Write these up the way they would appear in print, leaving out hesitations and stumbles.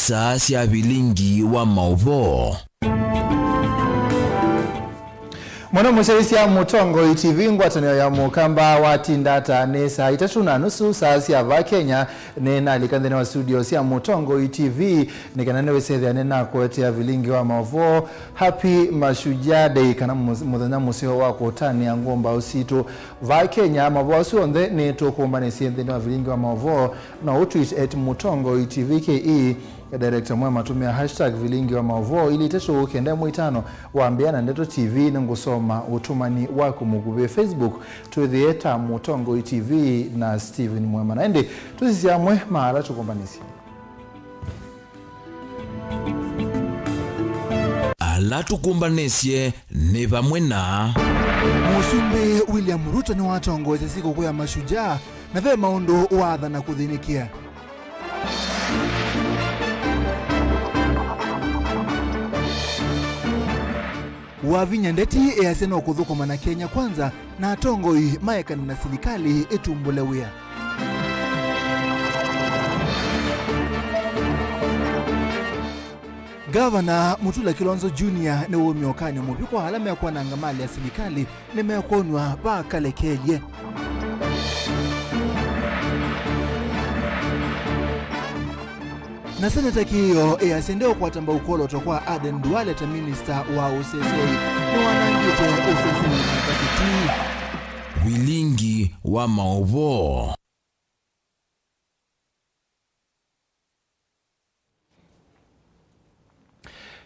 saa cia Vilingi wa Mauvoo. Mwana muserisi ya mutongo ITV ngwatanio ya mukamba wa tindata ni saa 3:30 saa cia va Kenya nena alikandene wa studio cia mutongo ITV nikanane wesethia nena kwetea Vilingi wa Mauvoo. Happy Mashujaa Day kana muthenya musio wa kutania ngomba usito va Kenya Mauvoo cionthe ni tukumbane cienthene wa Vilingi wa Mauvoo na utweet @mutongo ITV KE. Director MUEMA tumia #Vilingi wa Mauvoo ili tesho ukenda mwitano waambiana Ndeto TV ngusoma utumani wako mugube Facebook tuithieta Mutongo ITV na Steven MUEMA naende tuzisiamwe mahala tukombanisi ala tukumbanesie ni vamwe na Musumbe William Ruto ni watongoza siku ya mashujaa na ve maundu watha na kuthinikia Wavinya ndeti yaseno kuthukuma na Kenya kwanza na atongoi maekani na serikali itumbulewia. Governor Mutula Kilonzo Jr. ni umiokani mupiko halama ya kuwa na ngamali ya serikali ni mekonwa bakale Kenya. Na seneta kiyo yasendeo kwa tamba ukolo tokwa Aden Duale ta minister wa UCC ni wanangite UCC ni Vilingi wa Mauvoo.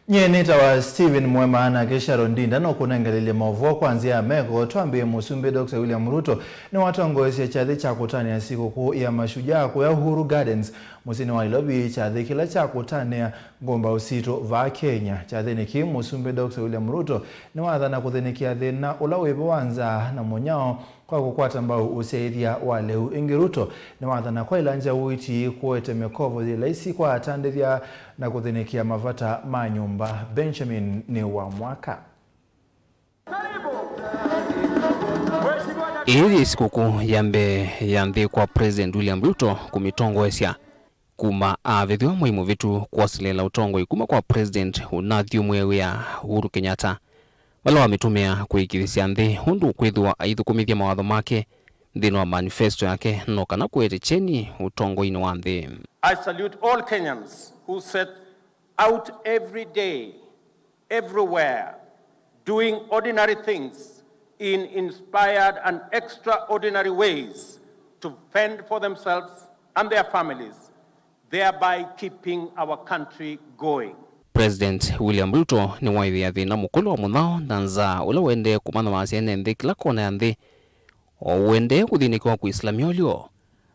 Nyeneta wa Steven MUEMA na Kesha Rondinda no kunengelele Mauvoo kuanzia Meko tuambie Musumbe Dr. William Ruto ni watongozi chathi cha kutania siku kuu ya mashujaa kwa Uhuru Gardens musini wa Nairobi chathi kila cha kutania ngomba usito va Kenya chathi ni ki Musumbe Dr. William Ruto ni wathana kuthinikia thina ulawepo wanza na munyao kwa kukwata mbao useithia wale ingi Ruto ni wathana kwa ilanja uiti kuete mekovo zilaisi kwa atandithia na kuthinikia mavata manyumba. Benjamin ni wa mwaka Ili sikuku yambe yandhi kwa President William Ruto kumitongo esya kuma avethwa muhimu vitu kuwasilela utongo ikuma kwa President unathio mwewea Uhuru Kenyatta wala wametumia kuikithisia nthi hundu kwithwa aithukumithia mawatho make thino wa manifesto yake no kana kuete cheni utongo ino wa nthi. I salute all Kenyans who set out every day, everywhere, doing ordinary things in inspired and extraordinary ways to fend for themselves and their families, thereby keeping our country going. President William Ruto ni waithia thina mukulu wa muthao na nza ula wende kumana masiene nthi kila kona ya nthi o wende kuthinikwa ku Islamio.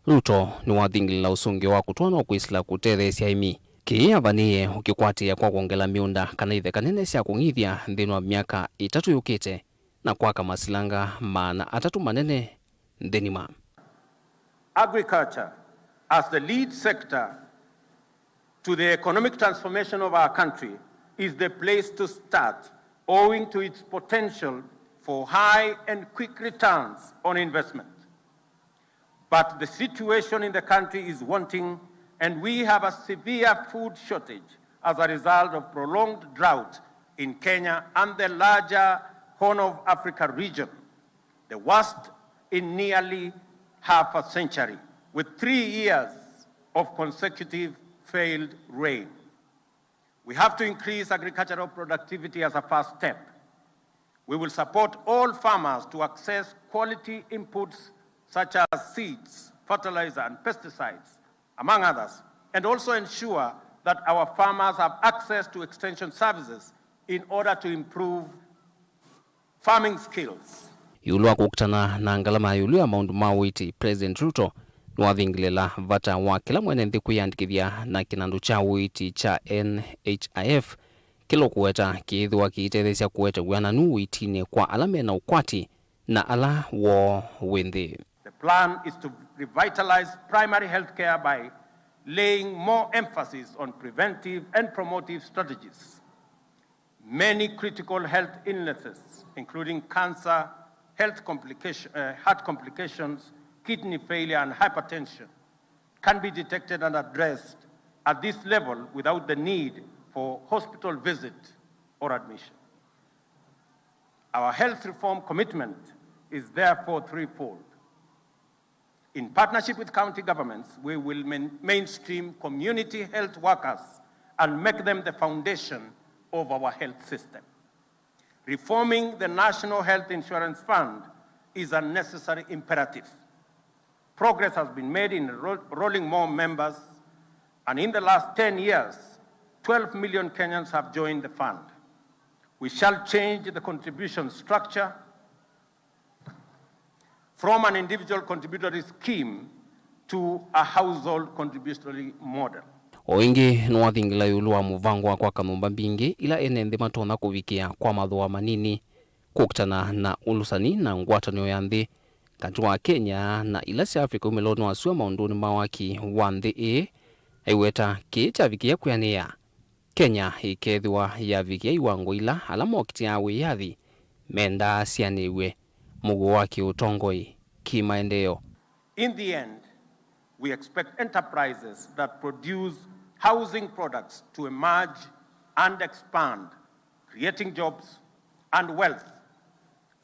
Ruto ni wathingilila usungi wa kutwana ku Isla kutethesia imi ki avanie ukikwatia kwa kuongela miunda kana ithe kanene cia kungithia nthino wa miaka 3 yukite na kwaka masilanga mana 3 manene nthinima. Agriculture as the lead sector to the economic transformation of our country is the place to start, owing to its potential for high and quick returns on investment. But the situation in the country is wanting, and we have a severe food shortage as a result of prolonged drought in Kenya and the larger Horn of Africa region, the worst in nearly half a century, with 3 years of consecutive failed rain. We have to increase agricultural productivity as a first step. We will support all farmers to access quality inputs such as seeds, fertilizer, and pesticides, among others, and also ensure that our farmers have access to extension services in order to improve farming skills. Yulwa kukutana na ngalama yulu ya maundu mawiti President Ruto nwathingilela vata wa kila mwene nthi kuyandikithia na kinandu cha witi cha NHIF kilo kuweta kiithwa kiitethesya kuweta wiananu witine kwa alame na ukwati na ala wo winthi. The plan is to revitalize primary health care by laying more emphasis on preventive and promotive strategies. Many critical health illnesses, including cancer, heart complications, kidney failure, and hypertension, can be detected and addressed at this level without the need for hospital visit or admission. Our health reform commitment is therefore threefold. In partnership with county governments, we will mainstream community health workers and make them the foundation of our health system. Reforming the National Health Insurance Fund is a necessary imperative. Progress has been made in enrolling more members, and in the last 10 years, 12 million Kenyans have joined the fund. We shall change the contribution structure from an individual contributory scheme to a household contributory model. Oingi nwathingila yulu wa muvangwa kwa kanumba mbingi ila enende matona kuvikia kwa mathua manini kukutana na ulusani na ngwatanio ya nthi kati wa Kenya na ila si Afrika umeloni wasua maunduni mawaki wa nthi aiweta kicha vikia kuyania Kenya ikethiwa ya vikia iwango ila alama wakitia wiyathi menda sianiwe mugu waki utongoi kimaendeo. In the end, we expect enterprises that produce housing products to emerge and expand, creating jobs and wealth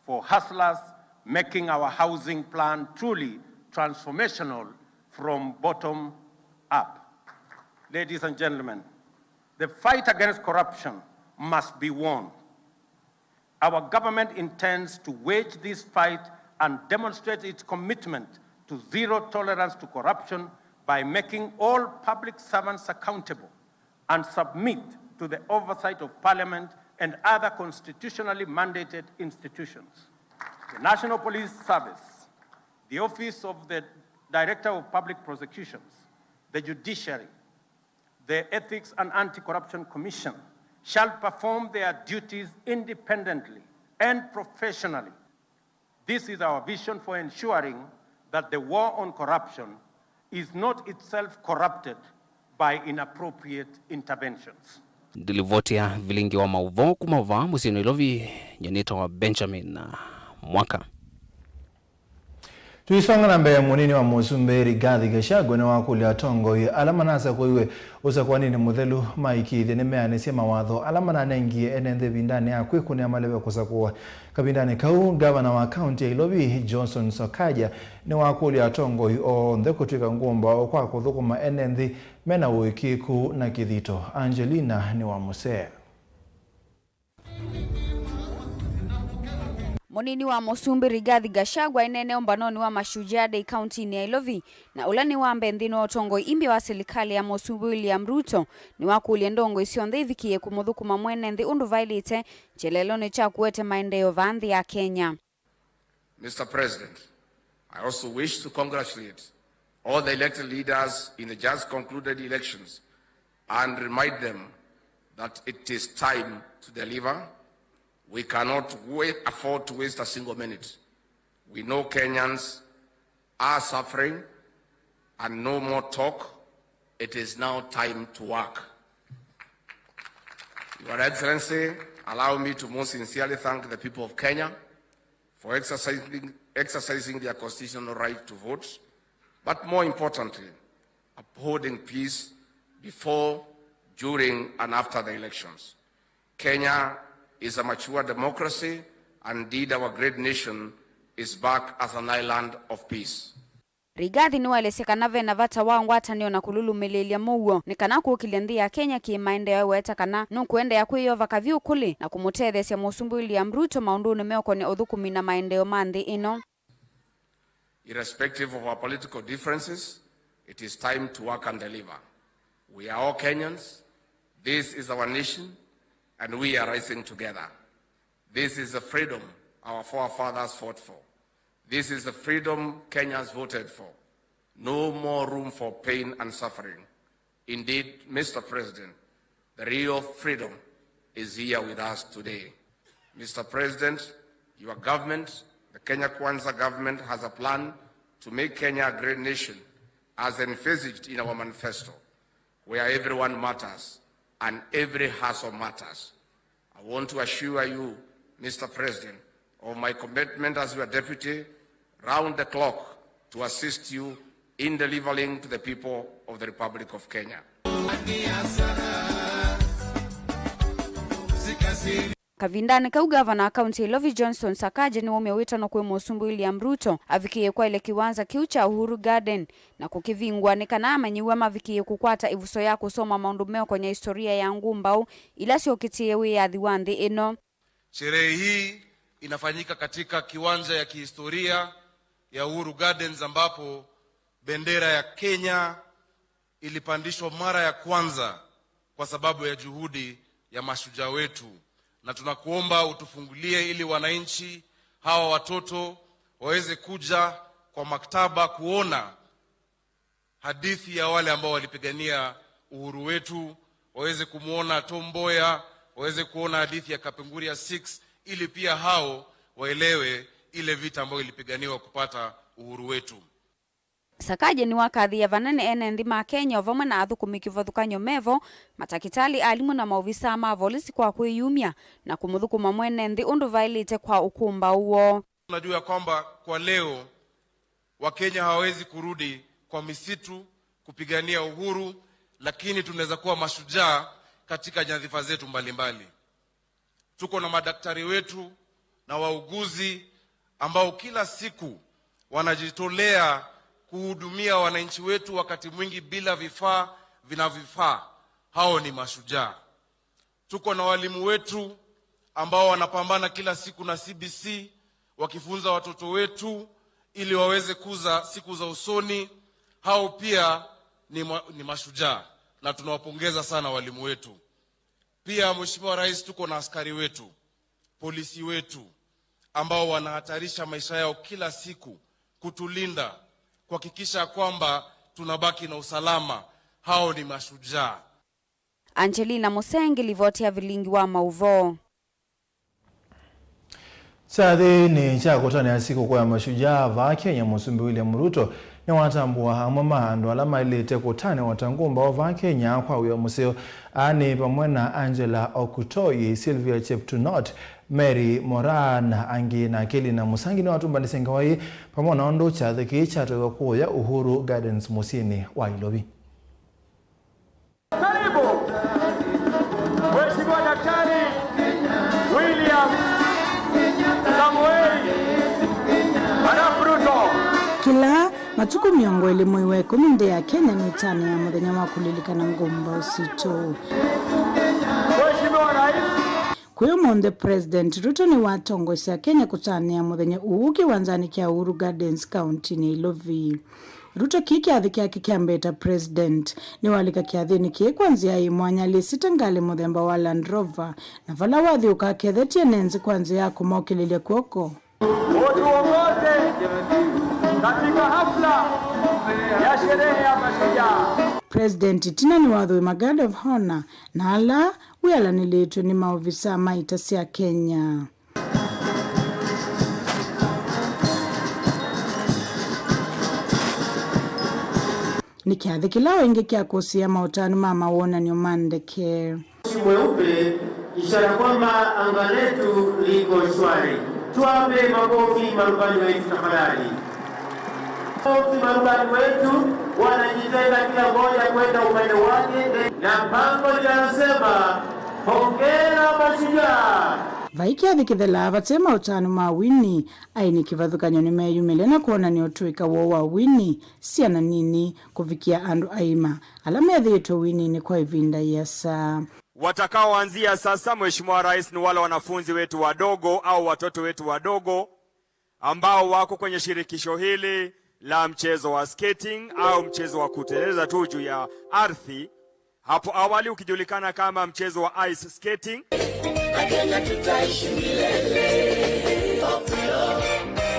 for hustlers, making our housing plan truly transformational from bottom up. Ladies and gentlemen, the fight against corruption must be won. Our government intends to wage this fight and demonstrate its commitment to zero tolerance to corruption by making all public servants accountable and submit to the oversight of Parliament and other constitutionally mandated institutions. The National Police Service, the Office of the Director of Public Prosecutions, the Judiciary, the Ethics and Anti-Corruption Commission shall perform their duties independently and professionally. This is our vision for ensuring that the war on corruption is not itself corrupted by inappropriate interventions. Dilivotia Vilingi wa Mauvoo kumava musino ilovi nyanita wa Benjamin Mwaka. Tuisonga na mbele munini wa Musumbe Rigathi Gachagua na wakuli atongoi alama nasa kuiwe usakwa nini muthelu maikithi ni meane sia mawatho alama na nengie enende bindani ya kwikuni ya malewe kusakua kabindani kau gavana wa county ya Ilobi Johnson Sakaja ni wakuli atongoi o ndekutika ngumba kwa kuthukuma enende mena uikiku na kithito. Angelina ni wa Musea. Munini wa Musumbi Rigathi Gachagua eneo mbanoni wa Mashujaa Day County ni Ilovi na ulani wa mbendino otongo imbi wa serikali ya Musumbi William Ruto ni wakuli ndongo isionde ivikie kumuthukuma mwene nthi undu vailite chelelone cha kuwete maendeleo vanthi ya Kenya. Mr. President, I also wish to congratulate all the elected leaders in the just concluded elections and remind them that it is time to deliver. We cannot afford to waste a single minute. We know Kenyans are suffering, and no more talk. It is now time to work. Your Excellency, allow me to most sincerely thank the people of Kenya for exercising their constitutional right to vote, but more importantly, upholding peace before, during, and after the elections. Kenya is a mature democracy, and indeed our great nation is back as an island of peace. Rigathi niweleseka vena vata wangwatanio na kululumelelia Mauvoo nikana kukilenthi ya Kenya kimaendeleo weta kana nukuende ya kwiyova kaviu kuli na kumutethesia Musumbi William Ruto maunduni meokoni uthukumi na maendeleo manthi ino. Irrespective of our political differences, it is time to work and deliver. We are all Kenyans. This is our nation, and we are rising together. This is the freedom our forefathers fought for. This is the freedom Kenyans voted for. No more room for pain and suffering. Indeed, Mr. President, the real freedom is here with us today. Mr. President, your government, the Kenya Kwanza government, has a plan to make Kenya a great nation, as envisaged in our manifesto, where everyone matters and every hustle matters. I want to assure you, Mr. President, of my commitment as your deputy, round the clock, to assist you in delivering to the people of the Republic of Kenya. Kavindani kau gavana kaunti Ilovi Johnson Sakaja ni wamewita na kwe Musumbu William Ruto avikie kwa ile kiwanza kiu cha Uhuru Garden na kukivingwa ni kana amanyiwema vikie kukwata ivuso ya kusoma maundumeo kwenye historia ya ngumbau ila sio kitiewe ya dhiwandi ino. Sherehe hii inafanyika katika kiwanja ya kihistoria ya Uhuru Gardens ambapo bendera ya Kenya ilipandishwa mara ya kwanza kwa sababu ya juhudi ya mashujaa wetu. Na tunakuomba utufungulie ili wananchi hawa watoto waweze kuja kwa maktaba kuona hadithi ya wale ambao walipigania uhuru wetu, waweze kumuona Tom Mboya, waweze kuona hadithi ya Kapenguria 6 ili pia hao waelewe ile vita ambayo ilipiganiwa kupata uhuru wetu. Sakaja ni wakathi ya vanene ene ndima Kenya ovamwe na athukumi kivathukanyo mevo matakitali alimu na maovisa ma volisi kwa kwiyumia na kumuthukuma mwene nthi undu vailite kwa ukumba uo. Tunajua ya kwamba kwa leo Wakenya hawawezi kurudi kwa misitu kupigania uhuru, lakini tunaweza kuwa mashujaa katika nyadhifa zetu mbalimbali. Tuko na madaktari wetu na wauguzi ambao kila siku wanajitolea kuhudumia wananchi wetu wakati mwingi bila vifaa vinavyofaa. Hao ni mashujaa. Tuko na walimu wetu ambao wanapambana kila siku na CBC wakifunza watoto wetu ili waweze kuza siku za usoni. Hao pia ni mashujaa na tunawapongeza sana walimu wetu. Pia Mheshimiwa Rais, tuko na askari wetu, polisi wetu ambao wanahatarisha maisha yao kila siku kutulinda, kuhakikisha kwamba tunabaki na usalama. Hao ni mashujaa. Angelina Musengi, livoti ya Vilingi wa Mauvoo. Sathi ni chakutana ya siku kwa mashujaa va Kenya Musumbu William Ruto ni watambua hamwe mahando alama ilete kutane watangumba va Kenya kwa uyo museo ani pamwe na Angela Okutoi, Sylvia Cheptunot, Mary Moran, Angi na Kelly na Musangi ni watumba nisengawai pamwe na ondo chathe kichato kuya Uhuru Gardens musini wa Ilovi. Karibu Mheshimiwa Daktari William kila matuku miongo elimu iwe kuminde ya Kenya ni tani ya muthenya wa kulilikana ngumba usito. Mheshimiwa Rais kuyo monde President Ruto ni watongoza Kenya kutani ya muthenya uuki wanzani kia Uhuru Gardens County ni Ilovi. Ruto kiki athiki akikiambeta President ni walika kiathini kie kwanzia imwanya lisita ngali muthemba wa Land Rover na vala wathi ukakethetie nenzi kwanzia ya kumokililia kuoko. Utuongoze katika hafla ya sherehe ya mashujaa. President tina ni wathui magard of honor na ala wiyala niletu ni maovisa maitasi ya Kenya. Nikiathi kila wengi kia kusia mautani mama wona ni umandeke. Mweupe ishara kwamba anga letu liko shwari. Tuwape makofi marubani wetu tafadhali. Makofi marubani wetu wanajitenga kila mmoja kwenda upande wake na pango linasema hongera mashujaa. Vaikia thikithela vatema utanu ma Winnie aini kivathukanyo ni meyumile na kuona ni otuika wa Winnie siana nini kufikia andu aima alama ya thieto Winnie ni kwa ivinda yasa. Watakaoanzia sasa Mheshimiwa Rais ni wale wanafunzi wetu wadogo au watoto wetu wadogo ambao wako kwenye shirikisho hili la mchezo wa skating au mchezo wa kuteleza tu juu ya ardhi. Hapo awali ukijulikana kama mchezo wa ice skating. Kenya tutaishi milele.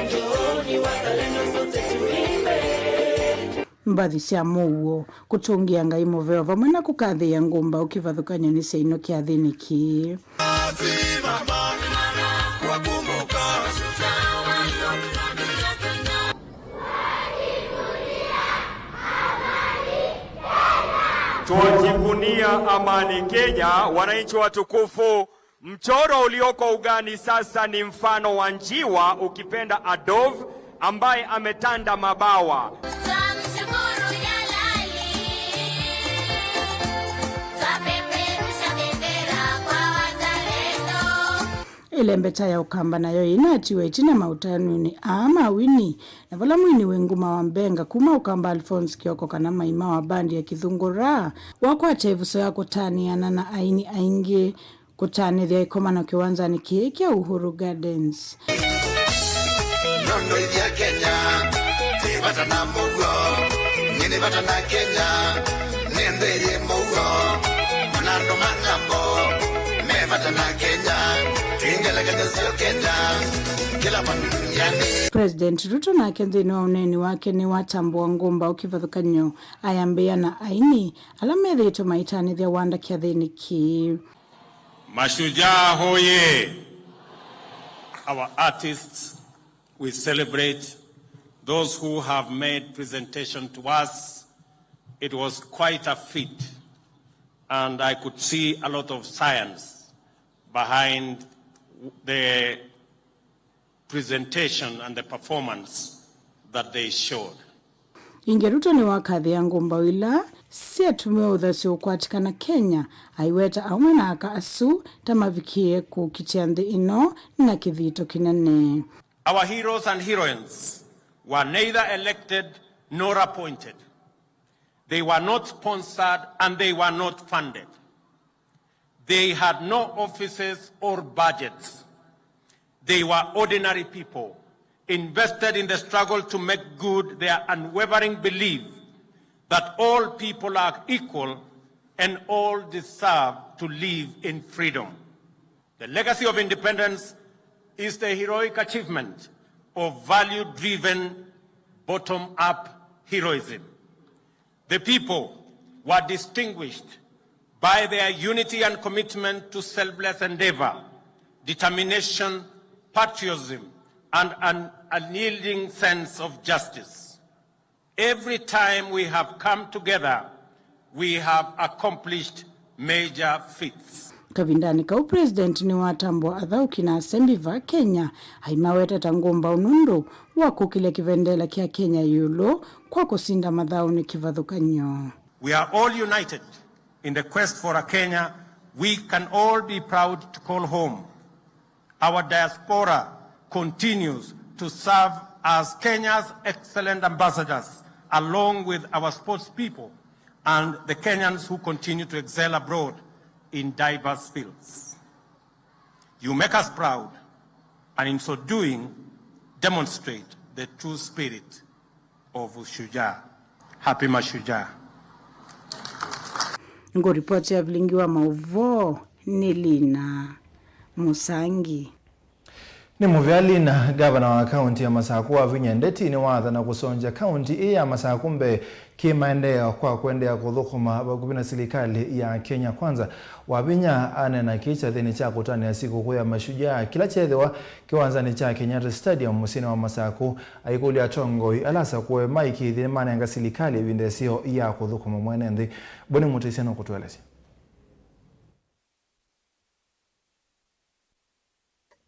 Njooni wazalendo sote tuimbe. Mbathi cia Mauvoo kutungia ngai Mauvoo vamwe na kukathia ngumba ukivathukanya ni seino kia thiniki. Tujivunia amani Kenya, wananchi watukufu. Mchoro ulioko ugani sasa ni mfano wa njiwa ukipenda a dove ambaye ametanda mabawa. ilembeta ya ukamba nayo inatiwe itina mautanuni ama wini na vala mwini wenguma wa mbenga kuma ukamba Alphonse Kioko kana maima wa bandi ya Kithungura wako achevuso ya kutaniana na aini aingi kutani thia ikomano kiwanzani kiki ya Uhuru Gardens. Nondo ya Kenya, tibata na Mauvoo, nini bata na Kenya, nende ye Mauvoo, manando mangambo, me bata na Kenya, ingela Kenya sio Kenya, kila duniani. President Ruto na kendini wa uneni wake ni watambua ngumba ukivathukanyo ayambia na aini alamedhito maitani thia wanda kiathini ki. Mashujaa hoye! Our artists, we celebrate those who have made presentation to us. It was quite a feat, and I could see a lot of science behind the presentation and the performance that they showed. Ingeruto ni wakathi ya ngumba wila siya tumeo uthasi ukwatikana Kenya aiweta awena aka asu tamavikie kukitiandhi ino na kithito kinene. Our heroes and heroines were neither elected nor appointed. They were not sponsored and they were not funded. They had no offices or budgets. They were ordinary people invested in the struggle to make good their unwavering belief that all people are equal and all deserve to live in freedom. The legacy of independence is the heroic achievement of value-driven, bottom-up heroism. The people were distinguished by their unity and commitment to selfless endeavor, determination, patriotism, and an unyielding sense of justice. Every time we have come together, we have accomplished major feats. Kavindani kau president ni watambua athauki na asembi va Kenya haimaweta tangumba unundu wako kile kivendela kia Kenya yulo kwa kusinda madhauni kivathukanyo. We are all united in the quest for a Kenya we can all be proud to call home. Our diaspora continues to serve as Kenya's excellent ambassadors along with our sports people and the Kenyans who continue to excel abroad in diverse fields. You make us proud, and in so doing, demonstrate the true spirit of Ushujaa. Happy Mashujaa. Ngoripoti ya Vilingi wa Mauvoo ni Lina Musangi. Ni muvyali na gavana wa kaunti ya Masaku wa Vinyandeti ni watha na kusonja kaunti ya Masaku mbe kimaendeo kwa kuendea kuthukuma bagubina serikali ya Kenya Kwanza. Wabinya ane na kicha thini cha kutani ya siku kuu ya Mashujaa kila chethewa kiwanzani cha Kenyatta Stadium musini wa Masaku aikuli atongoi alasa kuwe maiki thini maana yanga serikali vindesio ya kuthukuma mwenendi. Boni mutisiano kutuelezi.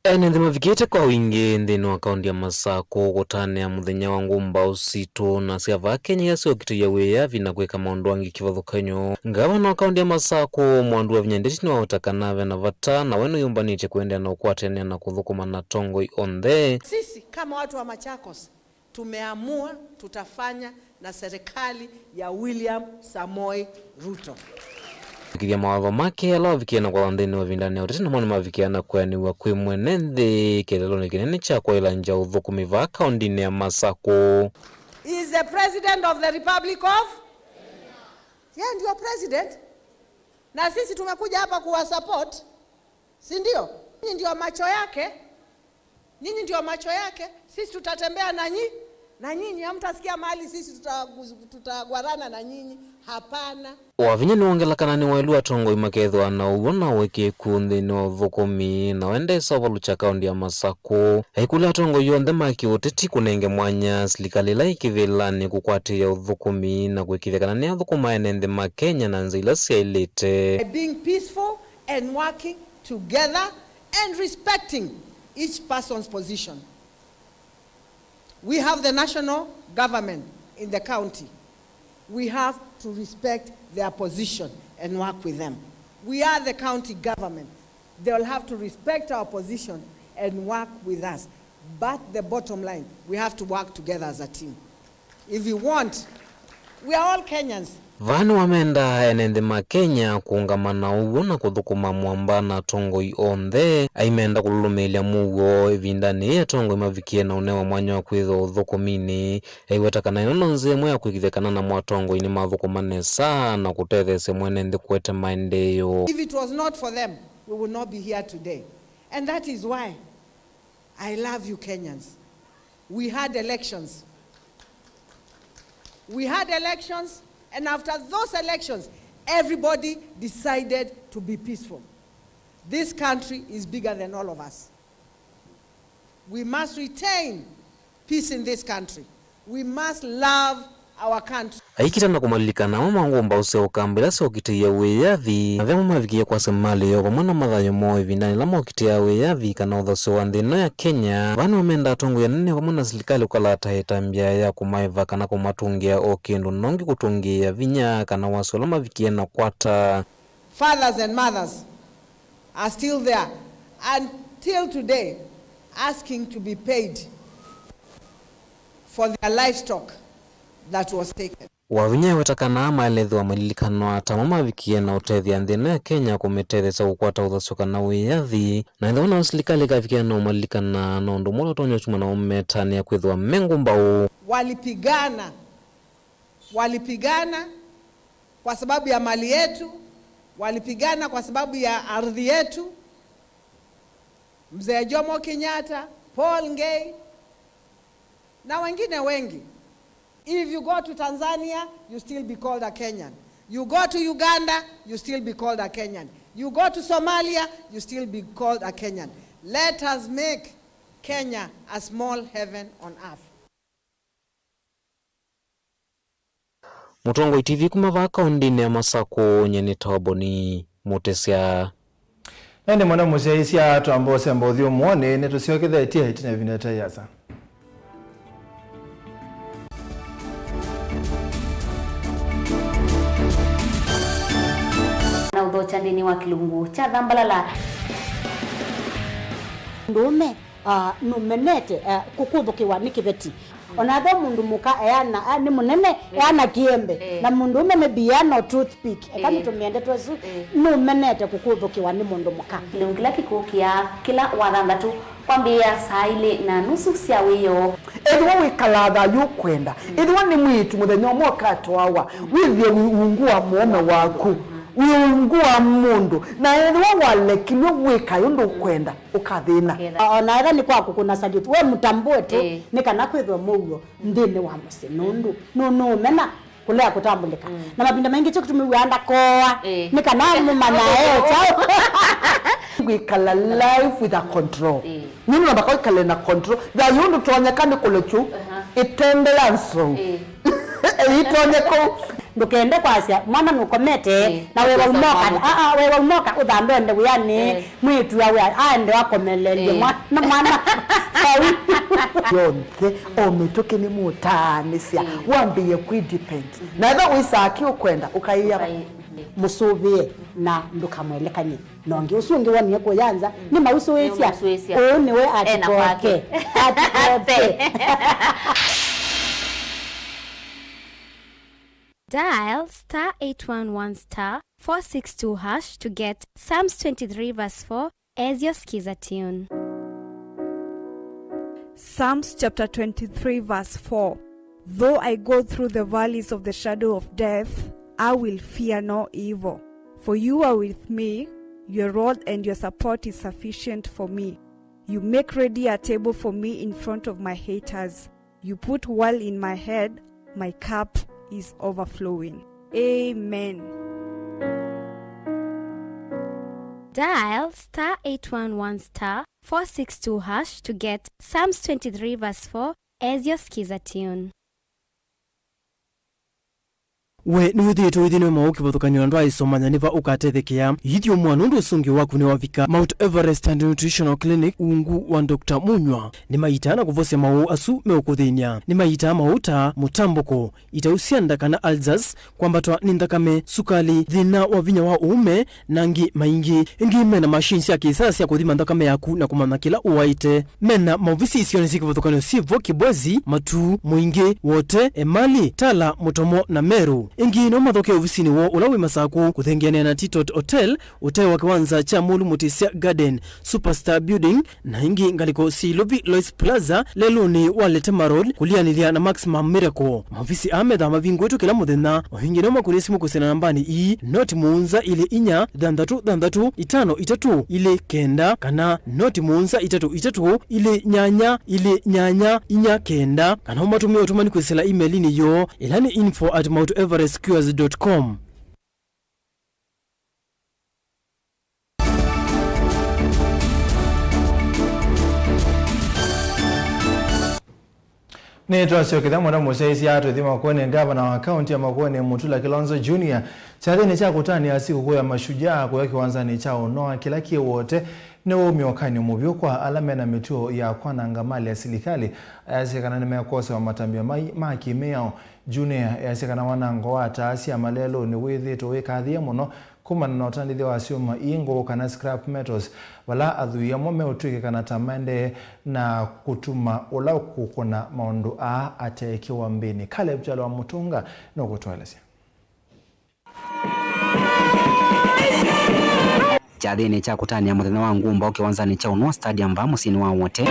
Ene mavikite kwa wingi nthini wa kaunti ya Masaku gutania muthenya wa ngumba usitu na siava Kenya yasio kitu ya wea vina kweka maundu wangi kivathukanyo. Gavana wa kaunti ya Masaku Mwandu wa Vinyandeti ni wautakanave na vata na wenu yumbanite kuendea na ukwatenia na kuthukuma na tongoi onthe. Sisi kama watu wa Machakos tumeamua tutafanya na serikali ya William Samoei Ruto. Kiria mawatho make ala wavikiana kwa wanthini wa vindani ya uteti na mwana mavikiana kwaniwa kwi mwenenthi kileloni kinene cha kwa ila nja uthukumi va kaunti ya Masaku. Is the president of the Republic of? Yeah, ndio president. Na sisi tumekuja hapa kuwa support. Si ndio? Nyinyi ndio macho yake. Nyinyi ndio macho yake. Sisi tutatembea na nyinyi. Na nyinyi hamtasikia mahali sisi tutagwarana na nyinyi. Hapana. Wavinya ni wongela kanani wailu atongoi makethwa na uwona weke kunthini wa uthukumi na wende savalu cha kaunti ya Masaku. Haikuli atongoi yonthe maki uteti kunenge mwanya serikali la ikivilani kukwatiya uthukumi na kwikithia kanani athukuma enenthe ma Kenya na nzila siailite. Being peaceful and working together and respecting each person's position. We have the national government in the county. We have to respect their position and work with them. We are the county government. They will have to respect our position and work with us. But the bottom line, we have to work together as a team. If you want, we are all Kenyans. Vanu wamenda enende ma Kenya kuungamana ugu na kuthukuma mwambana tongoi onthe aimenda kululumilia Mauvoo ivindani ya tongoi mavikie na unewa mwanya wa kwitho uthukumini aiwetakana inono nzemwe ya kwigithekana na mwatongoi ni mathukumane sana kutethese mwenende kwete maendeyo. If it was not for them, we would not be here today. And that is why I love you Kenyans. We had elections. And after those elections, everybody decided to be peaceful. This country is bigger than all of us. We must retain peace in this country. We must love our country. Aikitana kumalikana mamangomba useo kambira so kitiya weyathi na vema mavikia kwa semali yo mwana mathayo mo ivindani la mokitia weyathi kana uthoso wa nthino ya Kenya vanu wamenda tongo ya nene kwa mwana serikali ukalata hetambia ya kumaiva kana kumatungia o kindu nongi kutungia vinya kana wasola mavikia na kwata. Fathers and mothers are still there until today asking to be paid for their livestock that was taken. Wavinya wetakana maelezo wa malilikano atama mavikie na utethia nthino ya Kenya kumetethesa kukwata uthosoka na wiyathi na ithona serikali kavikia na malilikana na undu mola tonyo chuma na umetani ya kwithwa mengumbao. Walipigana kwa sababu ya mali yetu, walipigana kwa sababu ya ardhi yetu. Mzee Jomo Kenyatta, Paul Ngei na wengine wengi. If you go to Tanzania, you still be called a Kenyan. You go to Uganda, you still be called a Kenyan. You go to Somalia, you still be called a Kenyan. Let us make Kenya a small heaven on earth. Mutongo TV kumavaka undine ya Masako nyeni tawaboni mutesia. Nende mwana museisia tuambose mbodhio mwone netusiokithe hitina vineta yasa. Na udhochandini wa kilungu cha dhambalala. Ndume numenete kukuthukiwa ni kibeti. Onatho mundu muka eyana ni munene eyana kiembe na mundu umene biano toothpick kama tumiende twesu numenete kukuthukiwa ni mundu muka. Kilungu kila kikukia kila wathanthatu kwambia saa ile na nusu cia wiyo. Edwo wikalaga yukwenda edwo ni mwitu muthenya umwe katwawa withie ungua muome waku wiungua mundu na edwo walekilwe wika yundu kwenda ukathina. Ona era ni kwaku kuna salute we mutambue tu ni kana kwithwa Mauvoo ndine wa musinundu no mena kulea kutambulika na mapinda mengi cyo kutumiwanda koa ni kana mumana chao wikala life with a control nini nabako ikale na control da yundu twanyakane kulechu itendelanso itonyeko ndukende kwasia mwana nukomete na wewe umoka wewe umoka udambende uyani mwitu yawe aende wakomelele mwana yonke ometoke ni mutanisia wambiye kudepend na eba wisaki ukwenda ukaiya musubie na ndukamwelekanye nonge usungi wani yako yanza ni mausuwesia ni we atikoke Dial *811*462# to get Psalms 23 verse 4 as your skiza tune. Psalms chapter 23 verse 4. Though I go through the valleys of the shadow of death, I will fear no evil. For you are with me, your rod and your support is sufficient for me. You make ready a table for me in front of my haters. You put oil in my head, my cup is overflowing. Amen. Dial *811*462# to get Psalms 23 verse 4 as your skiza tune. we ni withito withino mauki bothukanyo ndo aisomanya niva ukatethekia yithio mwana ndo sungi waku ni wavika Mount Everest and Nutritional Clinic ungu wa Dr. Munywa ni maitana kuvose mau asu meukuthinia ni maita mauta mutamboko itausianda kana alzas kwambatwa ni ndakame sukali thina wa vinya wa uume nangi maingi ingime na machines ya kisasa ya kuthima ndakame yaku na kumana kila uwaite mena mavisi isioni siki bothukanyo sivo kibwezi matu muingi wote emali tala mutomo na meru ingi no mathoke ofisini wo ulawi masaku kuthengiania na Titot Hotel utai wa kiwanza cha Mulu Mutisia Garden Superstar Building na ingi ngaliko Silobi Lois Plaza leluni walete marod kulianilia na Maximum Miracle mavisi amedha mavingu wetu kila muthenya wahingi no makulisi mukusena nambani ii noti muunza ile inya dandatu itano itatu ile kenda kana noti muunza itatu ile nyanya inya kenda kana umatumia utumani kwesela email ni yo ilani info@mounteverestcures.com. Ni twasio kidhamu na musaisi ya tuthima kwenye gavana wa kaunti ya Makueni Mutula Kilonzo Jr. Chathini cha kutani ya siku kuu ya mashujaa kwa kiwanzani cha Unoa kila wote ni umiokani muvyo kwa alame na mituo ya kwananga mali ya serikali yasikana ni mekosa wa matambia maki meo Junior yasikana wanango wa taasi ya malelo ni withito wikathia muno kumana na utandithia wa siuma ingo kana scrap metals wala adhuia mome utuike kana tamende na kutuma ula kukuna maundu atekiwa mbini. Caleb Jalo wa Mutunga na kutuelezea. Chathini cha kutania muthenya wa ngumba ukiwanzani cha Unoa Stadium va musini wa wote.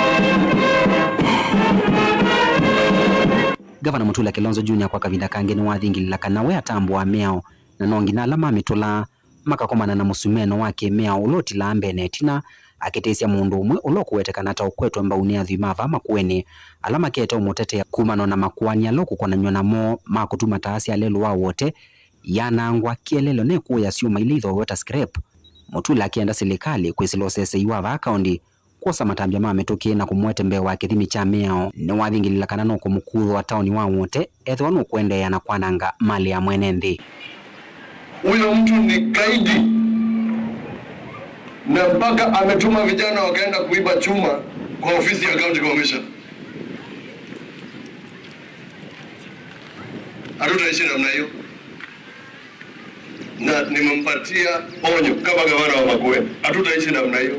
Gavana Mutula Kilonzo Jr. kwa kavinda kange ni wathingilila kana we atambu wa meo na nongi na alama mitula makakomana na musumeno wake mea uloti la ambene tina akitesia mundu umwe ulokuwetekana ta ukwetwe mbauni ya thimava Makueni alama kete umutete kumano na makuani aloku kwa nanyona mo makutuma taasi alelu wa wote yanangwa kielelo neku ya siuma ili idho weta scrap. Mutula akienda serikali kwisilosese iwava akaundi kosa matambia mametokie na kumwete mbeo wa kithimi cha meo ni wathingilila kana nuku mukuru wa tauni wa wote etho wanu kuende ya na kwananga mali ya mwenendi. Huyo mtu ni gaidi na mpaka ametuma vijana wakaenda kuiba chuma kwa ofisi ya county commission. Hatutaishi namna hiyo, na nimempatia onyo kama gavana wa Makueni, hatutaishi namna hiyo,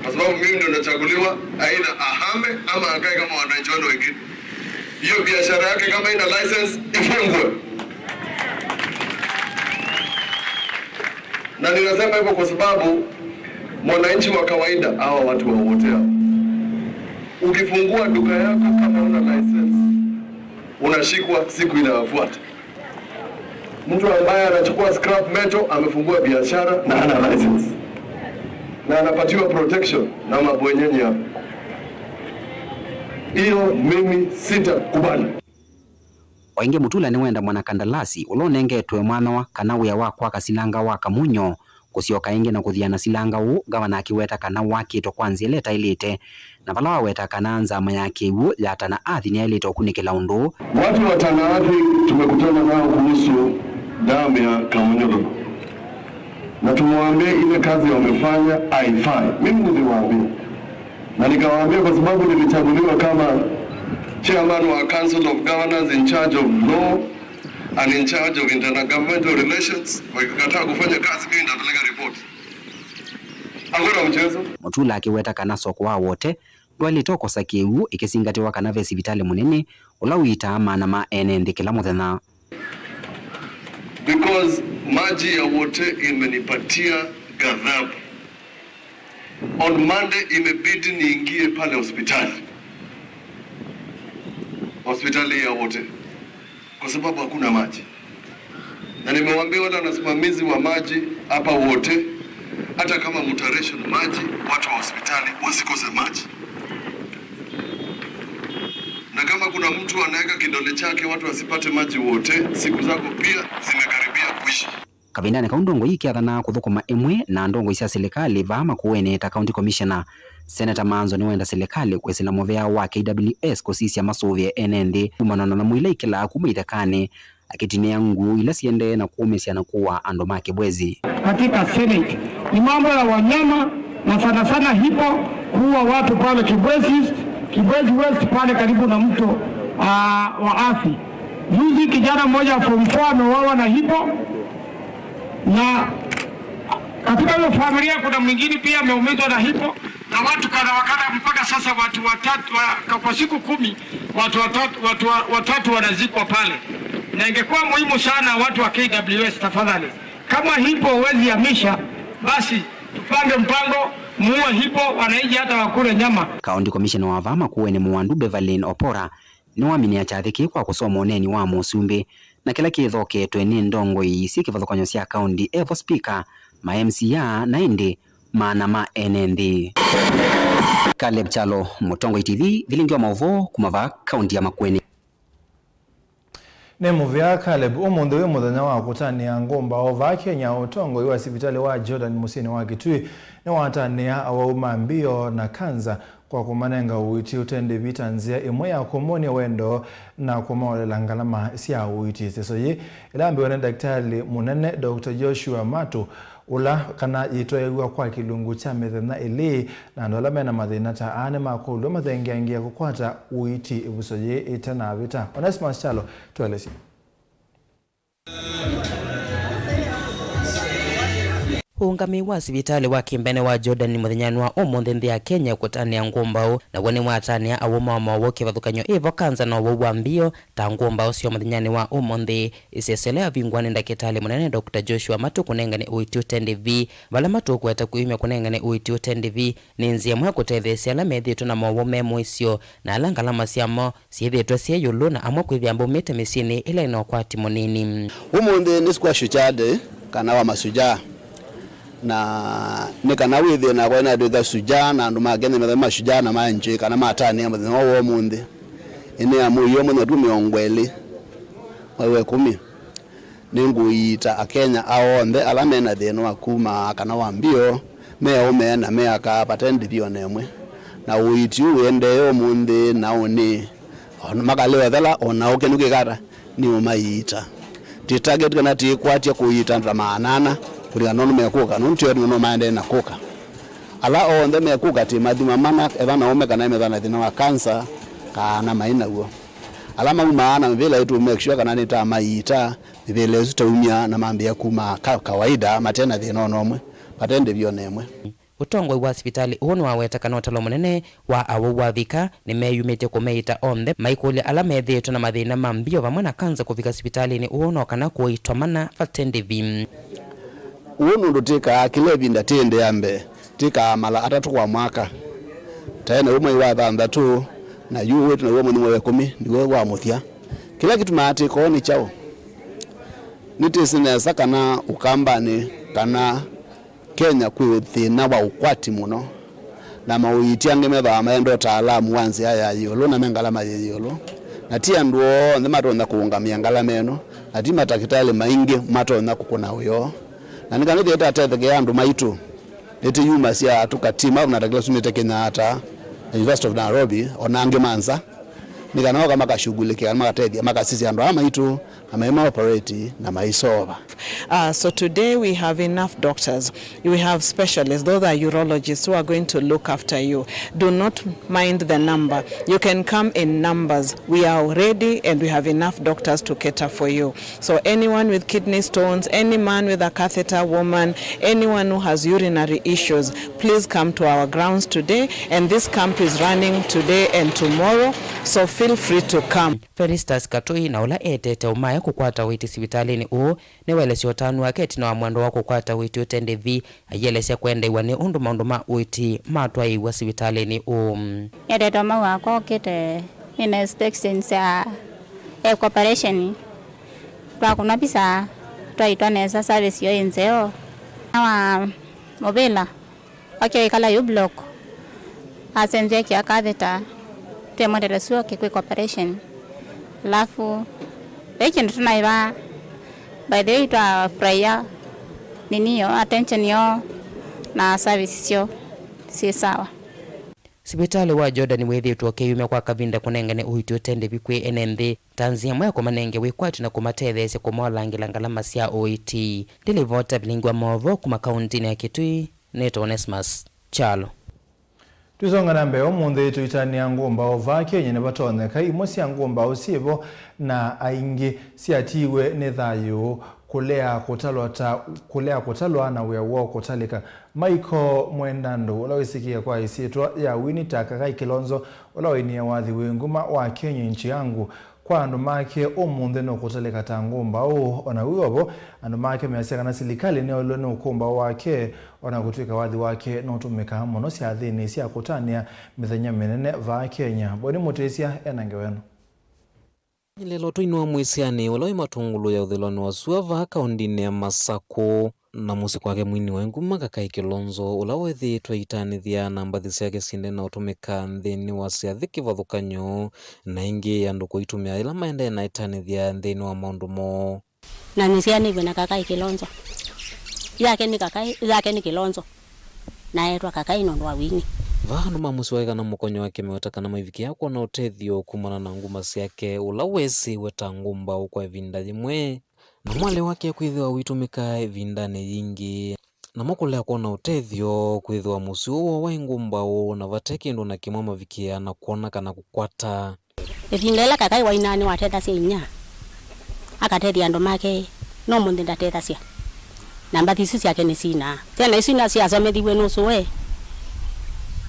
kwa sababu mimi ndio nachaguliwa, aina ahame ama akae kama wananchi wengine. Hiyo biashara yake kama ina license ifungwe. Na ninasema hivyo kwa sababu mwananchi wa kawaida hawa watu wa wote hao, ukifungua duka yako kama una license unashikwa siku inayofuata. Mtu ambaye anachukua scrap metal amefungua biashara na hana license na anapatiwa protection na mabwenyenye hapo. Hiyo mimi sitakubali. Wainge Mutula ni wenda mwana kandalasi ulonengetwe mwana wa kanawia wa kwa kasilanga wa Kamunyo kusioka inge na kuthiana silanga u gavana akiweta kana wake to kwanza leta ilite na vala weta kananza mayake u yata na athi ni ilite okunikela undu. Watu wa Tanaathi tumekutana nao kuhusu damu ya Kamunyo na tumwaambie ile kazi wamefanya haifai. Mimi niliwaambia na nikawaambia kwa sababu nilichaguliwa kama chairman wa Council of Governors in charge of law and in charge of intergovernmental relations. Wakikataa kufanya kazi mimi nitapeleka report. Hakuna mchezo. Mutula akiweta kana soko wa wote ndwalitoko sakiu ikisingatiwa kana vesi vitale munene ulawita ama na maenende kila muthenya. Because maji ya wote imenipatia ghadhabu. On Monday imebidi niingie pale hospitali ya wote kwa sababu hakuna maji, na nimewaambia wale wanasimamizi wa maji hapa wote, hata kama mutaration maji, watu wa hospitali wasikose maji, na kama kuna mtu anaweka kidole chake watu wasipate maji wote, siku zako pia zimekaribia kuisha. Kabindani kaundongo hiki athana kuthukuma emwe na ndongo isia serikali va Makueni ta county commissioner Senator Manzo ni wenda serikali kwesela movea wa KWS kusisia masuvi enendi kumanana na mwile ikila kumaithekane akitinia nguu ila siende na kuumisiana kuwa ando make bwezi. Katika Senate ni mambo ya wanyama na sana hipo kuwa watu pale Kibwezi West pale karibu na mto wa Athi. Juzi kijana mmoja form 4 ameuawa na hipo, na katika hiyo familia kuna mwingine pia ameumizwa na hipo, na watu kadha wakadha. Mpaka sasa watu watatu kwa siku 10 watu watatu wanazikwa pale, na ingekuwa muhimu sana watu wa KWS tafadhali, kama hipo huwezi hamisha, basi tupange mpango muue hipo, wanaiji hata wakule nyama. County Commissioner wa Vama kuwe ni Mwandu Beverlyn Opora ni wamini achathiki kwa kusoma oneni wa Musumbi na kila kithoke twene ndongo isi kivathokanyo cia county evo speaker ma MCA na indi maana ma NND. Caleb Chalo, Mutongo TV, Vilingi wa Mauvoo, kumava county ya Makueni. Ne muvya Caleb umundo we muthenya wa kutania ngomba ova Kenya utongo iwa sibitali wa Jordan Musini wa Kitui ne watania awauma mbio na kanza kwa kumanenga uiti utende vita nzia imwe ya kumoni wendo na kumaolela ngalama sia uiti sesoye ilambi wane daktari munene Dr. Joshua Matu ula kana yitoegwa kwa kilungu cha methena ili na ndola mena mathina ta ane makulu mathengiangia kukwata uiti ibusoye itana vita. Onesmus Chalo tuelesi. Ungami wa sibitali wa Kimbene wa Jordan muthenyani wa umuthi nthi ya Kenya kutania ngumbao na wone mwatania awoma wa Mauvoo kivathukanyo evo kanza na wa mbio ta ngumbao sio muthenyani wa umuthi iseselea vingwani ndakitali munene Dr. Joshua Matu kunengane uiti utendi vi vala Matu kweta kuimya kunengane uiti utendi vi ni nzia mwa kutethesia la methitu na Mauvoo memo isio na alangalama siamo siethitwe sia yulu na amwe kwithiambo mite misini ila inokwati munini. Umuthi ni squash chade kana wa masujaa na nikana withi na kwa ina do suja na ndo magene na mashujaa na manje kana matani ya muthenya wo mundi ine ya muyo muno tu miongweli wewe 10 ninguita akenya aonde alame na theno akuma kana wambio me ome na me aka patendi bio nemwe na uiti uende yo mundi na oni on magalewa dala ona okenuke kata ni umaita ti target kana ti kwatia kuita ndamanana kuria nono mekuka nunti no maende na kuka ala onde mekuka ti madhima mana evana omeka na methana thina wa cancer kana maina guo ala maana vile itu make sure kana nita maita vile zitaumia na mambia kuma kawaida matena thina nomwe patende bio nemwe. Utongo wa hospitali uno waweta kana utalo munene wa awu thika ni meyumite kumeita onthe maikuli ala methitu na mathina mambio vamwe na kanza kufika hospitali ni uno kana kuitomana fatende vim. Uno ndo tika kilevi ndatende yambe tika mala atatu kwa mwaka tena umwe wa thanda tu na yu wetu na uwe mwe 10 ndiwe wa muthia kila kitu maati ko ni chao nitisine sakana ukambani kana Kenya kwi thina wa ukwati muno na mauitiange metha maendo taalamu wanzi haya yolo na mengalama yolo na tia nduo ndematonda kuungamia ngalameno na tima takitali maingi matonda kukuna uyo na nikanete eta tethe yandu maitu ete yuma sia tukatima na takila sunite Kenya hata University of Nairobi onange manza nikanaoka kama kashughulike kama katedia maka sisi ando ama itu ama operate na maisova. So today we have enough doctors. We have specialists, those are urologists who are going to look after you. Do not mind the number. You can come in numbers. We are ready and we have enough doctors to cater for you. So anyone with kidney stones, any man with a catheter, woman, anyone who has urinary issues, please come to our grounds today, and this camp is running today and tomorrow, so feel free to come. Felistas Katoi na ula etete umaya kukwata witi sibitalini uu ni welesi otanu waketi na wamwendo wako kukwata witi utende vi ayelesi kwenda iwa ni undu maunduma witi matwa iwa sibitalini uu. Yadeta wako kete inspections ya cooperation kwa kuna pisa twaitwa nesa service yo inzeo awa mobila wake kala yu block asenje kia catheter temodele suo kikwe cooperation lafu peke tunaiba by the way twa prayer nini yo attention yo na service yo si sawa. sibitali wa Jordan wethitwo kiyume kwa kavinda kunengane uhitio tende bikwe enenthi tanzia mwe kwa manenge wikwati na kumatethese kumolangila ngalama cia OIT dilivota Vilingi wa Mauvoo kuma kaunti ya Kitui neto Onesmus Chalo. Tuzonga na mbeo munde tuitania ngumba ova Kenya ne batoneka imwe cia ngumba usibo na aingi ciatiwe ne thayo kulea kutalwa na wewo kutalika Michael Mwendando ulawisikia kwa isitwa ya WINAKE kai Kilonzo ulawinia wathi wenguma wa Kenya nchi yangu kwa andu make omunde no kutalika tangumba ona wiwobo andu make measeka na serikali ne olone ukumba wake ona kutwika wathi wake no tumeka muno cia thini cia kutania mithenya minene va Kenya boni mutesia enangeweno lelo tuinwa mwisiani uloi matungulu ya uthiloni wa suava kaundini ya Masako na musi kwake mwini wenguma kai Kilonzo ulawethitwa itanithia na mbathi ciake sinde na utumika nthini wa ciathi kivathukanyo na ingi ya nduku itumia ila maende na itanithia nthini wa maundu mo na nisiani vina kai Kilonzo yake ni Kilonzo na etwa kakai no wa wini vahanu mamusi waika na mukonyo wake mewataka na maiviki yako na utethio kumana na nguma ciake ulawesi weta ngumba ukwa vinda jimwe na mwale wake kwithiwa witumika vindane yingi na mokulea kuona utethio kwithiwa musi uo wa ngumba na vateki ndo na kimwa mavikia na kuona kana kukwata vindela kakai wa inani wateta cia inya akatethia ndo make no munde ndateta cia na mbathi ciake ni sina tena isina cia somethiwe nusuwe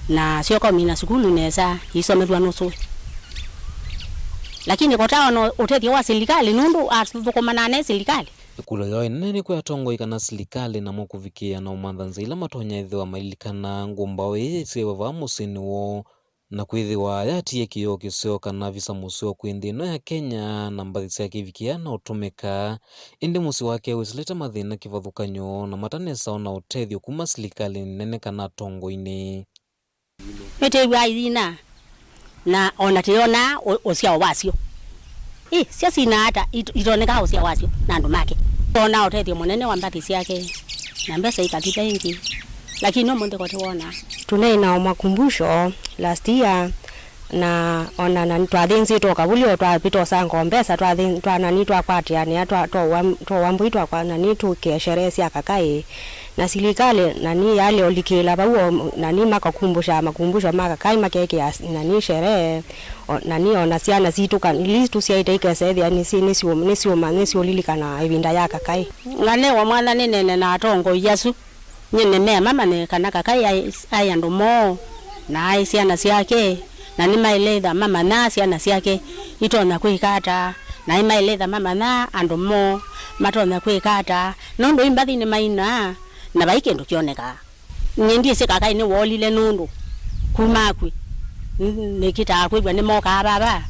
na sio kwa mina sukulu neza isomerwa nusu lakini kotao utethio wa serikali nundu athukumana na serikali kulo yoi nene kwa tongo ikana serikali na mokuvikia na umanthanza ila matonya ithiwa mailikana ngumba we sewa va musini wo na kwithiwa yatie kiyo kisio kana visa musio kwindi no ya Kenya na mbathi cia kivikia na utumika indi musi wake wisileta mathina kivathukanyo na matanesa ona utethio kuma serikali nene kana tongo ini mete waithina na ona tiona osia wasio cia sina hata itoneka osia wasio na andu make ona utethio munene wa mbathi ciake na mbesa ikatita ingi lakini no munde kotiwona tunaina makumbusho last year na ona na twathinzi tokavulio twapito sango mbesa twanani twakwatiania twawambwitwa kwa nani tukesherehe cia kakai na serikali nani yale olikila bauo nani makakumbusha makumbusho makakai makeke nani sherehe nani ona ciana zituka listu ciaita ikesethia nisio lilikana ivinda ya kakai ngane wa mwana nene na atongo yasu nyene me mama ne kana kakai ai andu mo na ai ciana ciake na ni mailetha mama na ciana ciake itona kwikata na imailetha mama na andu mo matona kwikata no ndo imbathi ni maina na baike ndo kioneka nyendie se kakai ni wolile nundu kumakwi nikita kwigwa ni moka baba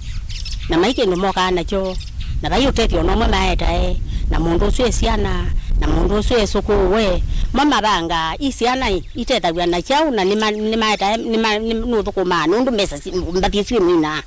na maike ndo moka nacho na bayo tethio no mama eta na mundu cio ciana na mundu cio sukuwe mama banga isiana itethagia na chau na ni maeta ni nuthukuma nundu mesa mbathi cio mina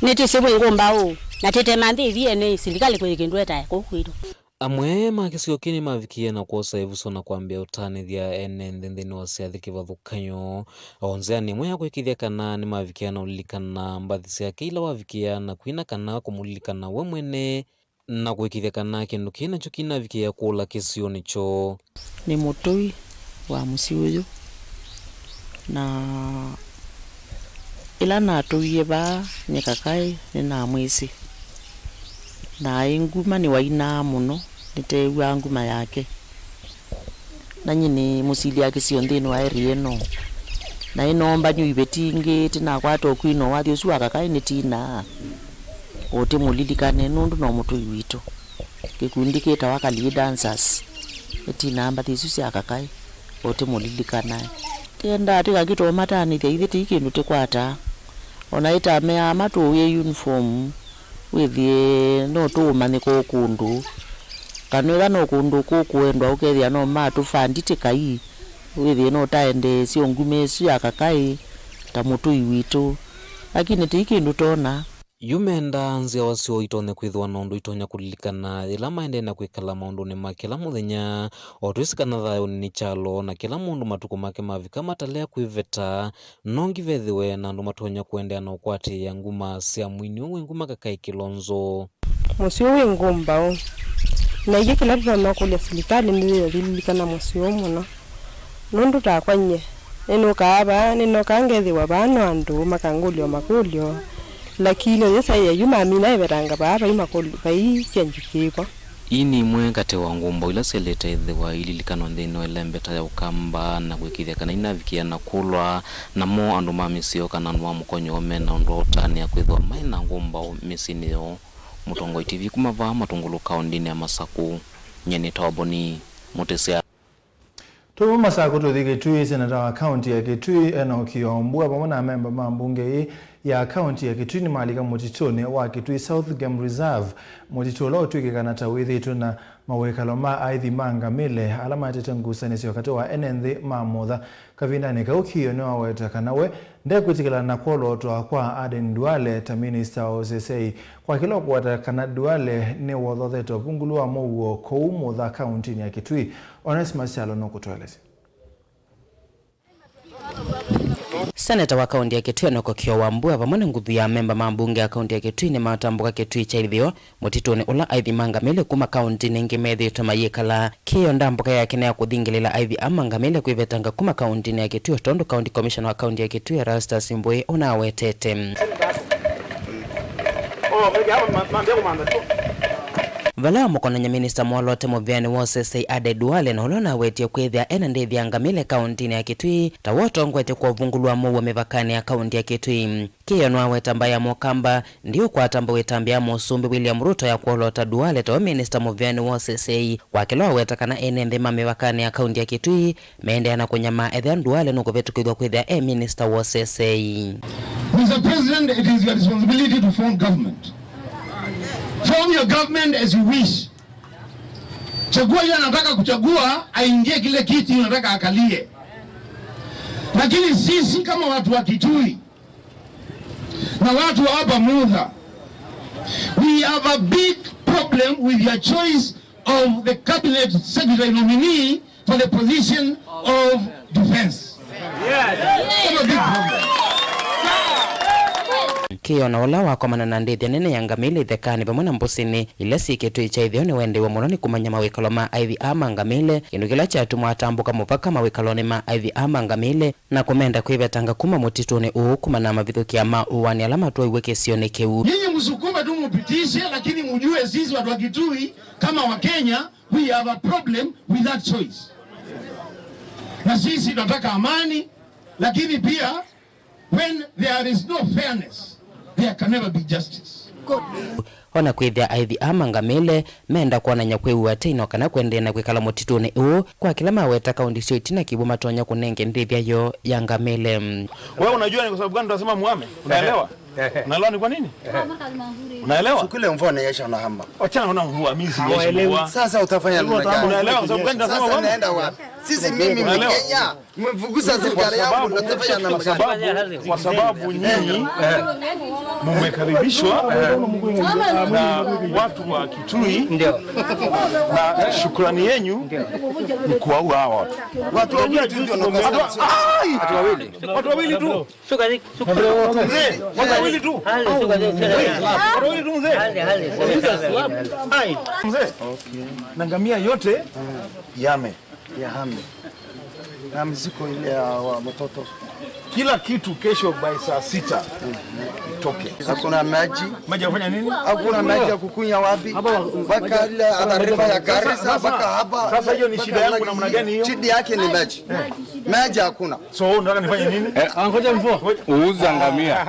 niti sibwe ngumba u na tete manthi vie ni serikali kwikindweta kukwiro amwe makisio kini mavikia na kuosa ivuso na kuambia utanithia nthini wa ciathi kivathukanyo onzea ni mwe kwikithia kana ni mavikia na ulilikana mbathi ciake ila wavikia na kwina kana kumulilikana we mwene na kwikithia kana kindu kinacho kinavikia kula kisio nicho ni mutui wa musi uyu na ila natuie ba ni kakai ni na mwisi na inguma ni waina muno nitewa nguma yake na nyini musili yake sio nthini wa area no na inomba nyu ibetingi tina kwato kwino wathi usu akakai ni tina ote mulilikane nundu no mutui witu kikundi kita wakali dancers tina amba thisu cia akakai ote mulilikana tenda tika kito matani theithi tikindu tikwata ona ita mea matu ye uniform withie no tumani ko kundu kanwira no kundu ko kuendwa ukethia no matu fandite kai withie no taende cio ngume cio akakai ta mutui witu lakini tikindu tona yumenda nzia wasio itone kwithwa na undu itonya kulilikana ila maende na kwikala maundu ni makila muthenya otwisikana thayo ni chalo na kila mundu matuko make mavika matalea kwiveta nongi vethiwe na andu matonya kuendea na ukwati ya nguma sia mwini uwe nguma kakai Kilonzo musio wi ngumba na iye kila tuna kulia serikali ndiyo lilikana musio muno nundu takwanye eno kaaba nino kangethiwa bano andu makangulio makulio lakini yesa ya yuma mina iberanga baba imakulu bai chenjikiko ini mwe kate wa ngumba ila selete thiwa ililikano ndino elembeta ya ukamba na gwikithia kana inavikia na kulwa na mo andu mamisio kana nwa mukonyo omena ndo otani akwithwa maina ngumba misini yo Mutongo TV kumava matungulu kaundini ya Masaku nyeni tawaboni mutesia Tumu Masaku tuthi Kitui senata wa county ya Kitui Kiombua pamoja na memba mambunge ya county ya Kitui ni malika mutitone wa Kitui South Game Reserve mutitola utwike kana tawithi tuna mawekalo ma aithi mangamile alama atetengusanisi wakati wa enenthi mamutha kavindani kaukio ni waweta kanawe ndekwitikila na kwolotwa kwa Aden Duale ta minister OCSA kwa kila kuwata kana Duale ni wothotheto pungulu wa Mauvoo kou mutha county ya Kitui Onesmus Chalo no kutueleza. Seneta wa kaunti ya Kitui Nokokio Wambua pamoja nguthu ya memba mambunge ya kaunti ya Kitui ni matambuka Kitui chaithio mutitone ula aithi mangamile kuma kaunti ningi methito mayikala kio ndambuka yake na kuthingilila aithi amangamile kwivetanga kuma kaunti ya Kitui tondo county commissioner wa kaunti ya Kitui Rasta Simbwe onawetete Vala mukona minister mwalote muvyani wose say Ade Duale na ulona wetie kwethia ena ndethi angamile kaunti ya Kitui ta woto ngwete kwa vungulwa muwa mevakani ya kaunti ya Kitui kiyo nwa wetambaya mokamba ndiyo kwa tamba wetambia musumbi William Ruto ya kuolota Duale ta minister muvyani wose say kwa kiloa wetakana ene ndema mevakani ya kaunti ya Kitui meende ana kunyama ethian Duale nuko vetu kwithwa kwethia minister wose say Mr. President, it is your responsibility to form government. Form your government as you wish. Chagua yule anataka kuchagua aingie kile kiti unataka akalie. Lakini sisi kama watu wa Kitui na watu wa hapa Mudha, we have a big problem with your choice of the cabinet secretary nominee for the position of defense. Yes. A big problem. Kiyo na ula wakomana na ndithi nene yangamile ithekani pamwana mbusini ile si Kitui chaithio ni wende wa munoni kumanya mawikalo ma aithi amangamile inu kila chatu mwatambuka mupaka mawikaloni ma aithi amangamile na kumenda kwivetanga kuma mutituni kumana mavithukia ma uwani alama tuwa iweke sione keu nyinyi msukume tu mupitishe lakini mujue sisi watu wa Kitui kama wa Kenya we have a problem with that choice na sisi tunataka amani lakini pia when there is no fairness there can never be justice. Ona kwithia aithi amangamile menda kuona nyakweu atino kana kwendea na kwikala mutituni kwa kila maweta kaunti sio itina kibu matonya kunenge ndithia yo yangamile. Wewe unajua ni kwa sababu gani tunasema muame? Unaelewa? Unaelewa ni kwa nini? Unaelewa? Kule mvua inanyesha na hamba. Achana na mvua, mimi sinyesha mvua. Sasa utafanya nini? Unaelewa sababu gani tunasema muame? Naenda wapi? Sisi mimi ni Kenya. Mmevugusa serikali yangu natafanya namna gani? Kwa sababu nyinyi mmekaribishwa na watu wa Kitui ndio. Na shukrani yenu ni kuwaua hawa watu. Watu wawili tu ndio wanakosa. Watu wawili. Watu wawili tu. Shukrani. Watu wawili tu. Watu wawili tu mzee. Mzee. Na ngamia yote yame. Na mziko ile wa mtoto. Kila kitu kesho by saa 6 itoke. Hakuna maji. Maji yafanya nini? Hakuna maji ya kukunya wapi? Baka ile atarifa ya Garissa baka hapa. Sasa hiyo ni shida yangu namna gani hiyo? Shida yake ni maji. Maji hakuna. So unataka nifanye nini? Ngoja mvua. Uuza ngamia.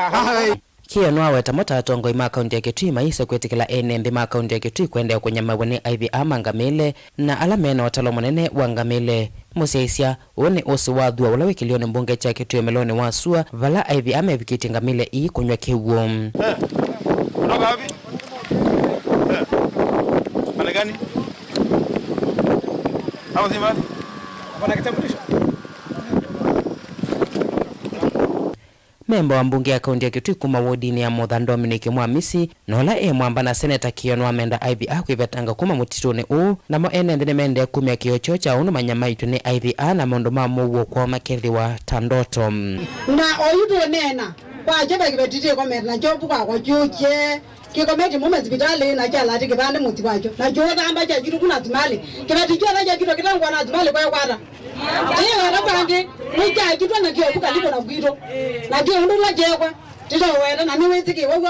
Kiyo nwa weta mota atongo ima kaunti ya Kitui maisa kwetikila enembe ma kaunti ya Kitui kwenda kunyama wane aithi amangamile na alamena watalo mwanene wangamile. Museisia one osi wadhua ula wikilione mbunge cha Kitui melone wasua vala aithi amevikiti ngamile ii kunywa kiuo. Kutoka hapi? Pale gani? Hawa zimbali? Wana kitambulisho? memba wa mbunge ya kaunti ya Kitui kuma wodini ya Mutha Dominic Mwamisi nola mwamba na seneta Kion wamenda IVR kwivetanga kuma mutituni u namo ene mende kumya kiocho cha unu manyamaitu ni IVR na mondo Mauvoo kwa makethi wa Tandoto na oyudo nena kwa jeba kibetite kwa mena jobu kwa chuche kikometi mume hospitali na jala ati kibande muti kwacho na joda amba cha jitu kuna tumali kibetije na jitu kitangwa na tumali kwa kwara iyo na bandi muja jitu na kio buka lipo na kwito na kio ndo la jekwa tito wera na niwe tiki wewe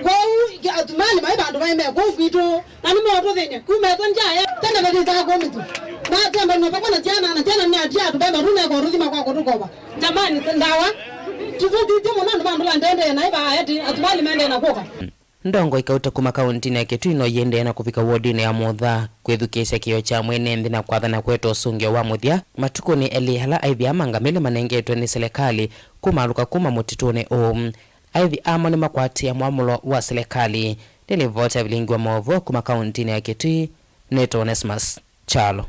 kwa atumali mai bandu mai me kwa kwito na ni moto thenya kumeta njaya tena betita kwa mitu na temba no pakona jana ni atia tubeba rune kwa ruthi makwa kutukoba jamani ndawa tuvuti mwana bandu la ndende na iba ati atumali mende na koka ndongo ikauta kuma kaunti ya Kitui no yende na kufika wodini ya Mutha kwithukisha kio cha mwene nthi na kwathana kwetu usungio wa muthia matukuni elihala IVR mangamile manengetwe ni serikali kumaruka kuma mutituni IVR ni makwatia mwamulo wa serikali nilivota Vilingi wa Mauvoo kuma kaunti ya Kitui Neto Onesmus Chalo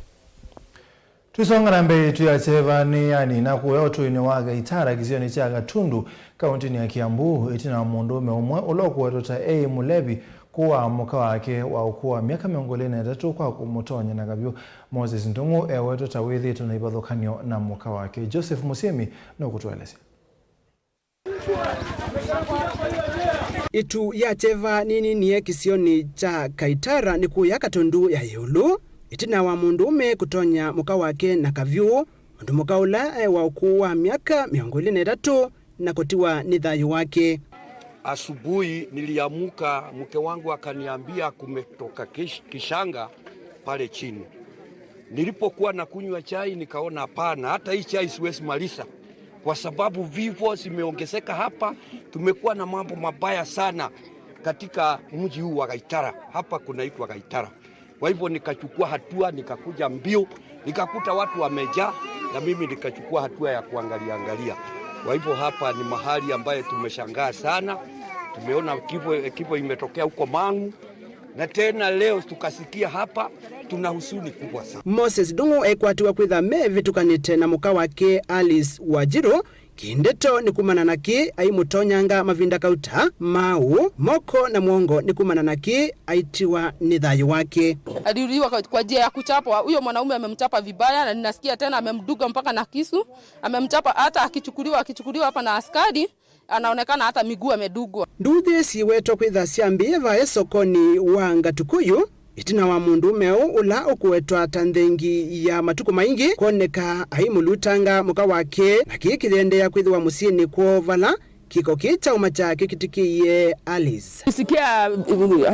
Tusongana mbele tuyacheva ni yani na kuyoto iniwaga itara kizioni cha Gatundu kaunti ya Kiambu itina mundume umwe ulokuwa tota Mulebi kuwa muka wake wa ukuwa miaka 23 kwa kumutonya na kabyo Moses Ndungu weto tawithi tunaibadhokanyo na muka wake Joseph Musemi na kutueleza itu yacheva nini niye kisioni cha Kaitara ni kuya Gatundu ya yulu itina wa mundume kutonya muka wake na kavyu mundu muka ula wa ukuwa miaka 23 na kotiwa ni thayu wake. Asubuhi niliamuka mke wangu akaniambia kumetoka kishanga pale chini. Nilipokuwa na kunywa chai nikaona hapana, hata hii chai siwezi maliza kwa sababu vifo zimeongezeka hapa. Tumekuwa na mambo mabaya sana katika mji huu wa Kaitara. Hapa kunaitwa Kaitara. Kwa hivyo nikachukua hatua, nikakuja mbio, nikakuta watu wamejaa na mimi nikachukua hatua ya kuangalia. Kwa hivyo hapa ni mahali ambaye tumeshangaa sana. Tumeona kifo imetokea huko Mangu na tena leo tukasikia hapa, tuna huzuni kubwa sana. Moses Ndungu ekwatiwa kwitha mevitukanite na muka wake Alice Wajiro kindeto ni kumana naki aimutonyanga mavinda kauta mau moko na mwongo ni kumana naki aitiwa ni thayu wake. Aliuliwa kwa njia ya kuchapwa. Huyo mwanaume amemchapa vibaya na ninasikia tena amemduga mpaka na kisu. Amemchapa hata akichukuliwa hapa na askari anaonekana hata miguu amedugwa. Nduthi siweto kwitha siambie vae sokoni wa Ngatukuyu itina wa mundume ula ukuwetwa tandhengi ya matuko maingi koneka aimulutanga muka wake na kikithende ya kwithiwa musini kuovala kiko kicha umacha kikitikiye Alice. Nisikia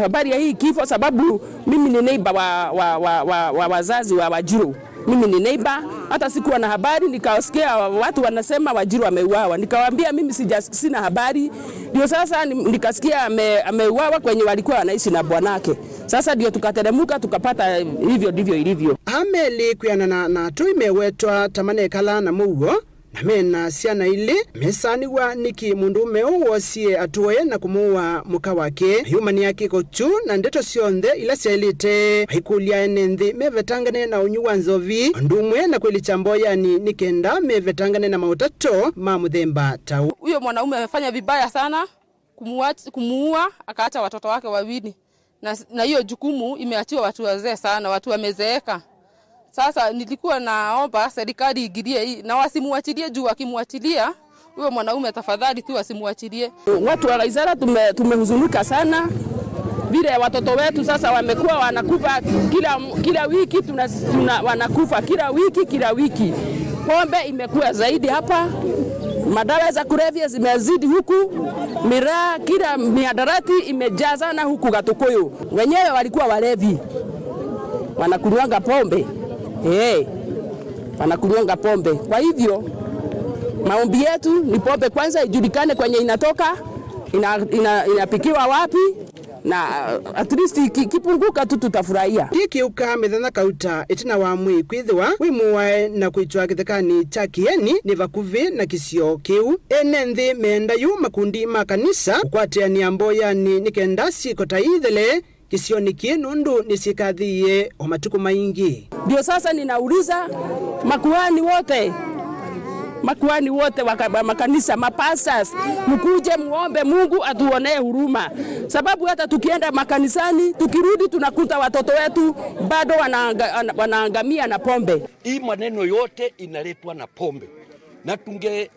habari ya hii kifo sababu mimi ni neighbor wa wazazi wa Wajiro. Mimi ni neighbor, hata sikuwa na habari, nikasikia watu wanasema Wajiro ameuawa. Nikawaambia mimi sina habari. Ndio sasa nikasikia ameuawa kwenye walikuwa wanaishi na bwanake. Sasa ndio tukateremuka tukapata hivyo ndivyo ilivyo. Ameli kuyana na tuimewetwa tamane kala na Mauvoo na mena siana ile mesani wa niki mundume wosie atuwe na kumuwa muka wake humani yake kochu na ndeto sionthe ila sielite haikulia enenthi mevetangane na unyuwa nzovi ndumwe na kweli chamboya ni nikenda mevetangane na mautato muthemba tau. Huyo mwanaume amefanya vibaya sana kumuua akaacha watoto wake wawili na hiyo jukumu imeachiwa watu wazee sana, watu wamezeeka. Sasa nilikuwa naomba serikali igirie hii na wasimuachilie juu akimwachilia huyo mwanaume tafadhali tu wasimuachilie. Watu wa Kaitara tumehuzunika sana vile watoto wetu sasa wamekuwa wanakufa kila wiki wanakufa kila wiki. Pombe imekuwa zaidi hapa. Madawa za kulevya zimezidi huku. Miraa kila mihadarati imejazana huku Gatukuyu. Wenyewe walikuwa walevi. Wanakunywanga pombe. Wanakunywanga pombe. Kwa hivyo maombi yetu ni pombe kwanza ijulikane kwenye inatoka, inapikiwa wapi na at least kipunguka tu tutafurahia. Ikiuka methana kauta itina wa mwi kwithwa wimuwae na kuitwa kithekani cha kieni ni vakuvi na kisio kiu enenthi menda yu makundi makanisa ukwatiania mboyani nikenda sikota ithele kisioni kinundu nisikathiye o matuko maingi. Ndio sasa ninauliza makuhani wote makuhani wote wa makanisa, mapastors, mkuje muombe Mungu atuonee huruma, sababu hata tukienda makanisani tukirudi tunakuta watoto wetu bado wanaangamia na pombe. Hii maneno yote inaletwa na pombe, na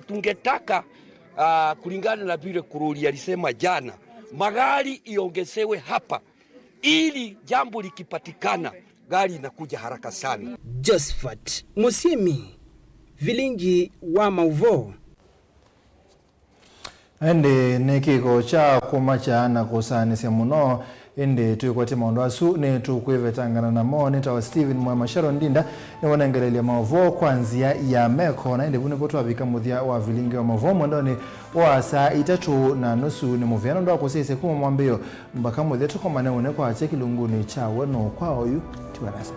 tungetaka kulingana na vile Kuruli alisema jana, magari iongezewe hapa ili jambo likipatikana gari inakuja haraka sana. Josephat Musimi, Vilingi wa Mauvoo. Ende nekiko cha kumacha na kusanisia muno ende tuikwate maondo asu ne tukwevetangana na mo netawa Steven MUEMA Sharon Ndinda ne wanangelelia Mauvoo kwanzia ya meko na ende bune boto abika muthia wa Vilingi wa Mauvoo mwandoni wa saa 3:30 ne muviano ndo akusese kuma mwambio mbaka muthia tukomane une kwa cheki lunguni cha weno kwa oyu tiwarasa.